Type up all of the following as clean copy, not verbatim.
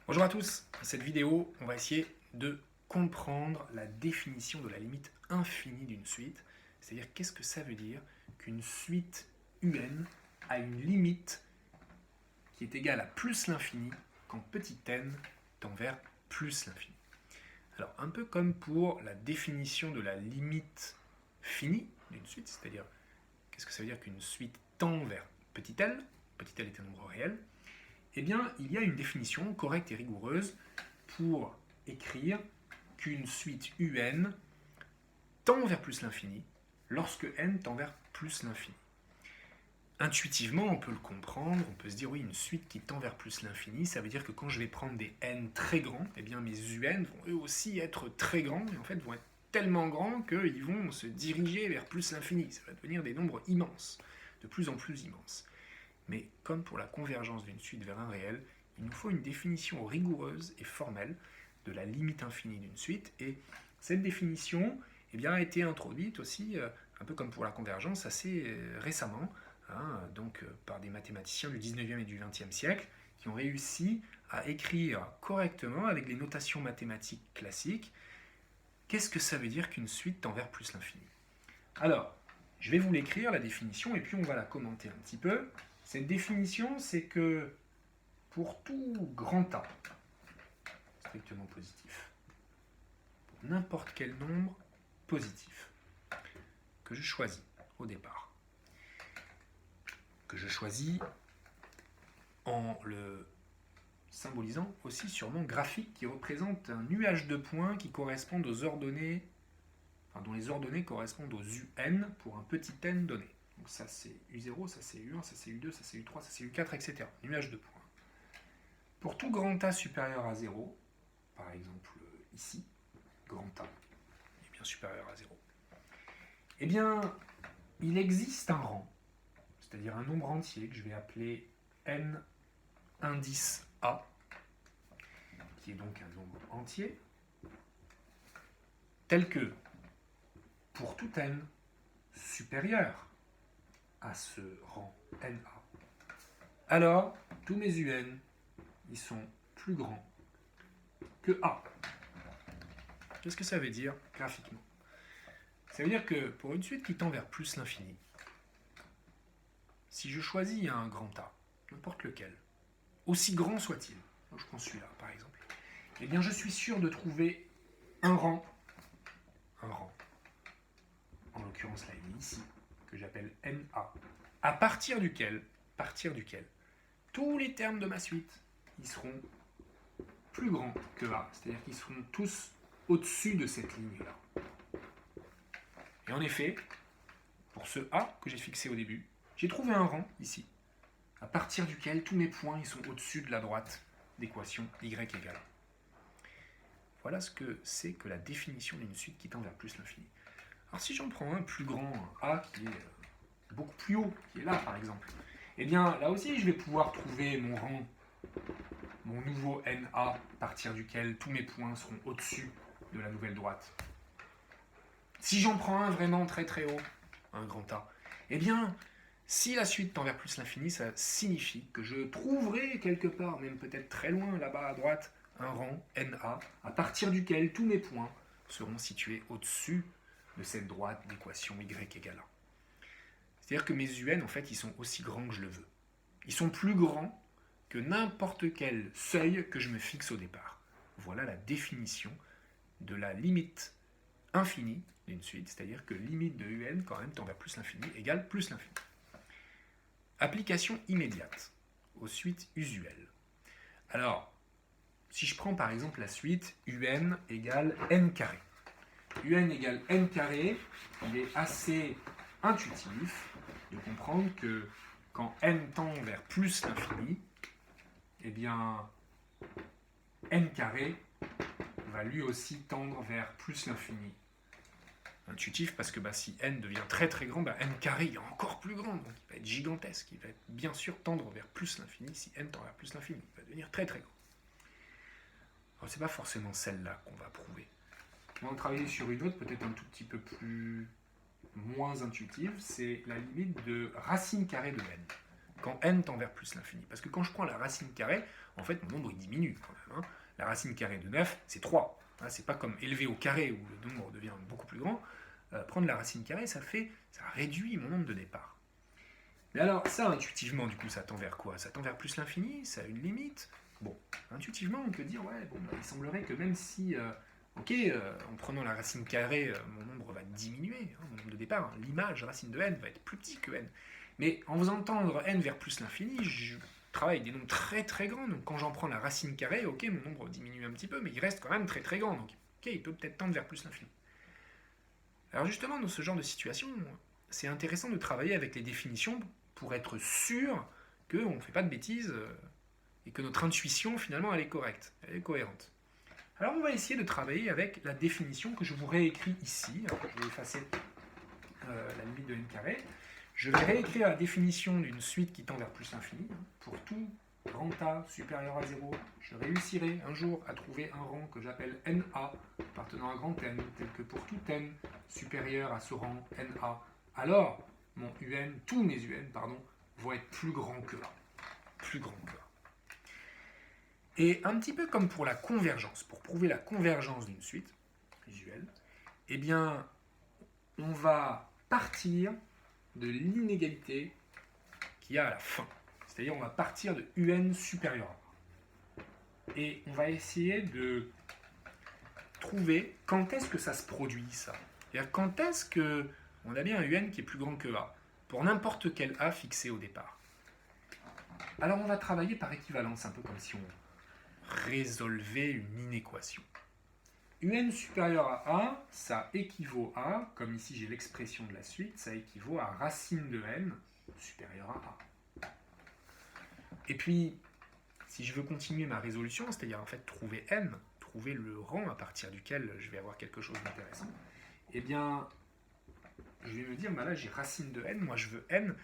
Bonjour à tous, dans cette vidéo, on va essayer de comprendre la définition de la limite infinie d'une suite, c'est-à-dire qu'est-ce que ça veut dire qu'une suite UN a une limite qui est égale à plus l'infini quand petit n tend vers plus l'infini. Alors un peu comme pour la définition de la limite finie d'une suite, c'est-à-dire qu'est-ce que ça veut dire qu'une suite tend vers petit l est un nombre réel, eh bien, il y a une définition correcte et rigoureuse pour écrire qu'une suite UN tend vers plus l'infini lorsque n tend vers plus l'infini. Intuitivement, on peut le comprendre, on peut se dire oui, une suite qui tend vers plus l'infini, ça veut dire que quand je vais prendre des n très grands, eh bien mes UN vont eux aussi être très grands, et en fait vont être tellement grands qu'ils vont se diriger vers plus l'infini. Ça va devenir des nombres immenses, de plus en plus immenses. Mais comme pour la convergence d'une suite vers un réel, il nous faut une définition rigoureuse et formelle de la limite infinie d'une suite. Et cette définition a été introduite aussi, un peu comme pour la convergence, assez récemment, par des mathématiciens du 19e et du 20e siècle, qui ont réussi à écrire correctement, avec les notations mathématiques classiques, qu'est-ce que ça veut dire qu'une suite tend vers plus l'infini. Alors, je vais vous l'écrire, la définition, et puis on va la commenter un petit peu. Cette définition, c'est que pour tout grand A, strictement positif, pour n'importe quel nombre positif que je choisis au départ, que je choisis en le symbolisant aussi sur mon graphique qui représente un nuage de points qui correspondent aux ordonnées, dont les ordonnées correspondent aux UN pour un petit n donné. Donc ça c'est U0, ça c'est U1, ça c'est U2, ça c'est U3, ça c'est U4, etc. Nuage de points. Pour tout grand A supérieur à 0, par exemple ici, grand A est bien supérieur à 0, eh bien, il existe un rang, c'est-à-dire un nombre entier que je vais appeler n indice A, qui est donc un nombre entier, tel que, pour tout n supérieur à ce rang NA, alors tous mes UN, ils sont plus grands que A. Qu'est-ce que ça veut dire graphiquement? Ça veut dire que pour une suite qui tend vers plus l'infini, si je choisis un grand A, n'importe lequel, aussi grand soit-il, je prends celui-là par exemple, eh bien je suis sûr de trouver un rang, en l'occurrence là il est ici, que j'appelle NA, à partir duquel tous les termes de ma suite, ils seront plus grands que A, c'est-à-dire qu'ils seront tous au-dessus de cette ligne-là. Et en effet, pour ce A que j'ai fixé au début, j'ai trouvé un rang ici, à partir duquel tous mes points ils sont au-dessus de la droite d'équation y égale A. Voilà ce que c'est que la définition d'une suite qui tend vers plus l'infini. Alors si j'en prends un plus grand, un A qui est beaucoup plus haut, qui est là par exemple, eh bien là aussi je vais pouvoir trouver mon rang, mon nouveau NA, à partir duquel tous mes points seront au-dessus de la nouvelle droite. Si j'en prends un vraiment très très haut, un grand A, eh bien, si la suite tend vers plus l'infini, ça signifie que je trouverai quelque part, même peut-être très loin là-bas à droite, un rang NA, à partir duquel tous mes points seront situés au-dessus de cette droite d'équation y égale A. C'est-à-dire que mes UN, en fait, ils sont aussi grands que je le veux. Ils sont plus grands que n'importe quel seuil que je me fixe au départ. Voilà la définition de la limite infinie d'une suite, c'est-à-dire que limite de UN quand même tend vers plus l'infini égale plus l'infini. Application immédiate aux suites usuelles. Alors, si je prends par exemple la suite UN égale n carré. UN égale n carré, il est assez intuitif de comprendre que quand n tend vers plus l'infini, eh bien n carré va lui aussi tendre vers plus l'infini. Intuitif parce que si n devient très très grand, n carré est encore plus grand, donc il va être gigantesque, il va être bien sûr tendre vers plus l'infini. Si n tend vers plus l'infini, il va devenir très très grand. Alors c'est pas forcément celle-là qu'on va prouver. On va travailler sur une autre, peut-être un tout petit peu moins intuitive, c'est la limite de racine carrée de n. quand n tend vers plus l'infini. Parce que quand je prends la racine carrée, en fait, mon nombre il diminue quand même. Hein. La racine carrée de 9, c'est 3. Hein, c'est pas comme élevé au carré où le nombre devient beaucoup plus grand. Prendre la racine carrée, ça réduit mon nombre de départ. Mais alors, ça, intuitivement, du coup, ça tend vers quoi? Ça tend vers plus l'infini, ça a une limite. Bon, intuitivement, on peut dire, ouais, bon, bah, il semblerait que même si, en prenant la racine carrée, mon nombre va diminuer, hein, mon nombre de départ, hein, l'image racine de n va être plus petit que n. Mais en faisant tendre n vers plus l'infini, je travaille avec des nombres très très grands, donc quand j'en prends la racine carrée, ok, mon nombre diminue un petit peu, mais il reste quand même très très grand, donc ok, il peut peut-être tendre vers plus l'infini. Alors justement, dans ce genre de situation, c'est intéressant de travailler avec les définitions pour être sûr qu'on ne fait pas de bêtises et que notre intuition, finalement, elle est correcte, elle est cohérente. Alors on va essayer de travailler avec la définition que je vous réécris ici. Alors, je vais effacer la limite de n carré. Je vais réécrire la définition d'une suite qui tend vers plus l'infini. Pour tout grand A supérieur à 0, je réussirai un jour à trouver un rang que j'appelle NA, appartenant à grand N, tel que pour tout N supérieur à ce rang NA, alors mon UN, tous mes UN, vont être plus grands que A. Plus grands que A. Et un petit peu comme pour la convergence, pour prouver la convergence d'une suite usuelle, eh bien, on va partir de l'inégalité qu'il y a à la fin. C'est-à-dire, on va partir de UN supérieur à A. Et on va essayer de trouver quand est-ce que ça se produit, ça. C'est-à-dire, quand est-ce qu'on a bien un UN qui est plus grand que A, pour n'importe quel A fixé au départ. Alors, on va travailler par équivalence, un peu comme si on résolvait une inéquation. UN supérieur à A, ça équivaut à, comme ici j'ai l'expression de la suite, ça équivaut à racine de n supérieure à A. Et puis, si je veux continuer ma résolution, c'est-à-dire en fait trouver n, trouver le rang à partir duquel je vais avoir quelque chose d'intéressant, eh bien, je vais me dire, bah là j'ai racine de n, moi je veux n.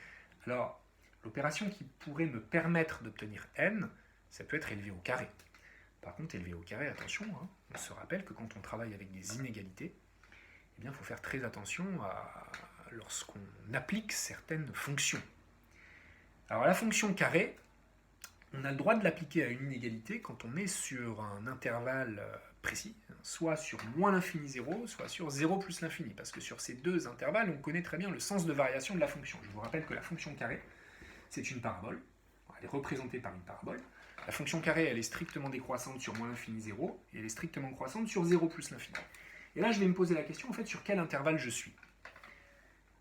Alors, l'opération qui pourrait me permettre d'obtenir n, ça peut être élevé au carré. Par contre, élevé au carré, attention, hein, on se rappelle que quand on travaille avec des inégalités, eh bien, il faut faire très attention lorsqu'on applique certaines fonctions. Alors la fonction carré, on a le droit de l'appliquer à une inégalité quand on est sur un intervalle précis, soit sur moins l'infini 0, soit sur 0 plus l'infini, parce que sur ces deux intervalles, on connaît très bien le sens de variation de la fonction. Je vous rappelle que la fonction carré, c'est une parabole, elle est représentée par une parabole. La fonction carrée, elle est strictement décroissante sur moins l'infini 0, et elle est strictement croissante sur 0 plus l'infini. Et là, je vais me poser la question, en fait, sur quel intervalle je suis.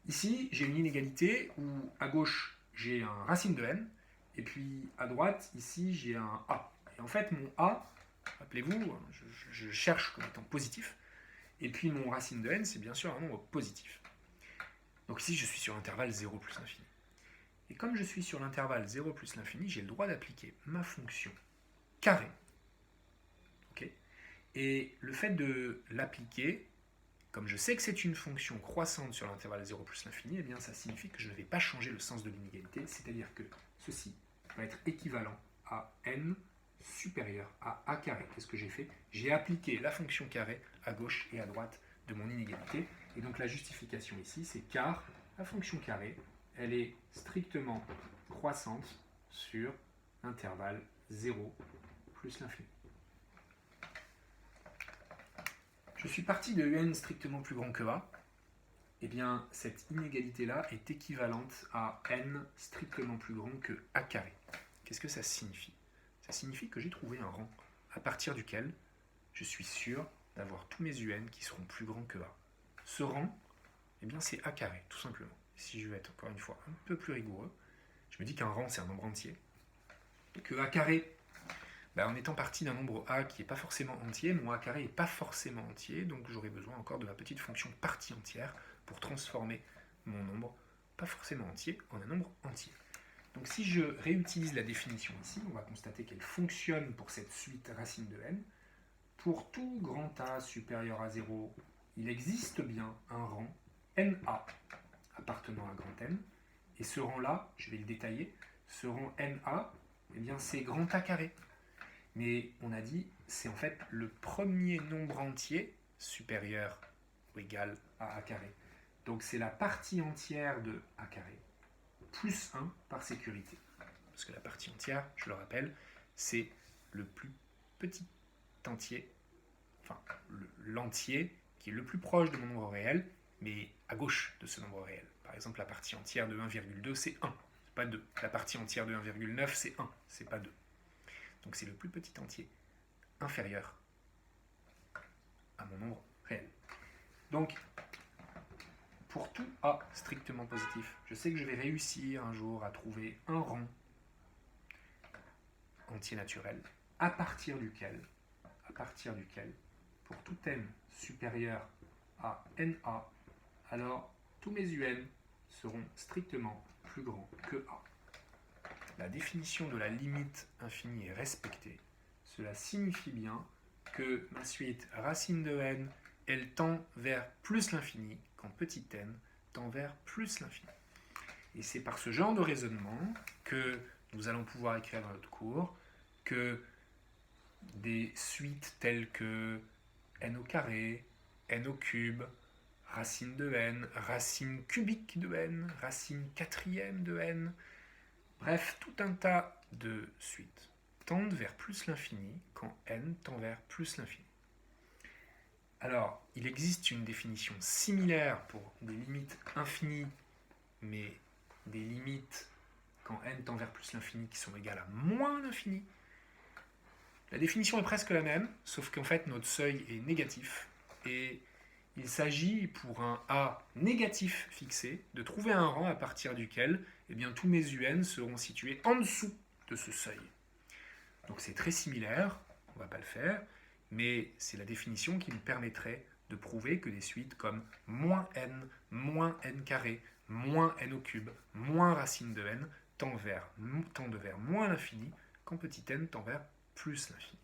Ici, j'ai une inégalité où, à gauche, j'ai un racine de n, et puis à droite, ici, j'ai un a. Et en fait, mon a, rappelez-vous, je cherche comme étant positif, et puis mon racine de n, c'est bien sûr un nombre positif. Donc ici, je suis sur l'intervalle 0 plus l'infini. Et comme je suis sur l'intervalle 0 plus l'infini, j'ai le droit d'appliquer ma fonction carré. Okay, et le fait de l'appliquer, comme je sais que c'est une fonction croissante sur l'intervalle 0 plus l'infini, eh bien ça signifie que je ne vais pas changer le sens de l'inégalité, c'est-à-dire que ceci va être équivalent à n supérieur à a carré. Qu'est-ce que j'ai fait? J'ai appliqué la fonction carré à gauche et à droite de mon inégalité. Et donc la justification ici, c'est car la fonction carré, elle est strictement croissante sur l'intervalle 0 plus l'infini. Je suis parti de un strictement plus grand que a. Eh bien, cette inégalité-là est équivalente à n strictement plus grand que a carré. Qu'est-ce que ça signifie? Ça signifie que j'ai trouvé un rang à partir duquel je suis sûr d'avoir tous mes un qui seront plus grands que a. Ce rang, eh bien, c'est a carré, tout simplement. Si je veux être, encore une fois, un peu plus rigoureux, je me dis qu'un rang, c'est un nombre entier. Que a carré, en étant parti d'un nombre a qui n'est pas forcément entier, mon a carré n'est pas forcément entier, donc j'aurai besoin encore de ma petite fonction partie entière pour transformer mon nombre pas forcément entier en un nombre entier. Donc si je réutilise la définition ici, on va constater qu'elle fonctionne pour cette suite racine de n. Pour tout grand A supérieur à 0, il existe bien un rang NA appartenant à grand N. Et ce rang-là, je vais le détailler, ce rang NA, eh bien c'est grand A carré. Mais on a dit, c'est en fait le premier nombre entier supérieur ou égal à a carré. Donc c'est la partie entière de a carré. plus 1 par sécurité. Parce que la partie entière, je le rappelle, c'est le plus petit entier, enfin l'entier qui est le plus proche de mon nombre réel, mais à gauche de ce nombre réel. Par exemple, la partie entière de 1,2, c'est 1, c'est pas 2. La partie entière de 1,9, c'est 1, c'est pas 2. Donc c'est le plus petit entier inférieur à mon nombre réel. Donc, pour tout A strictement positif, je sais que je vais réussir un jour à trouver un rang entier naturel à partir duquel, pour tout n supérieur à NA, alors tous mes UN seront strictement plus grands que A. La définition de la limite infinie est respectée. Cela signifie bien que ma suite racine de n, elle tend vers plus l'infini quand petit n tend vers plus l'infini. Et c'est par ce genre de raisonnement que nous allons pouvoir écrire dans notre cours que des suites telles que n au carré, n au cube, racine de n, racine cubique de n, racine quatrième de n, bref, tout un tas de suites tendent vers plus l'infini quand n tend vers plus l'infini. Alors, il existe une définition similaire pour des limites infinies, mais des limites quand n tend vers plus l'infini qui sont égales à moins l'infini. La définition est presque la même, sauf qu'en fait notre seuil est négatif, et il s'agit pour un A négatif fixé de trouver un rang à partir duquel tous mes UN seront situés en dessous de ce seuil. Donc c'est très similaire, on ne va pas le faire, mais c'est la définition qui nous permettrait de prouver que des suites comme moins n carré, moins n au cube, moins racine de n tendent vers moins l'infini quand petit n tend vers plus l'infini.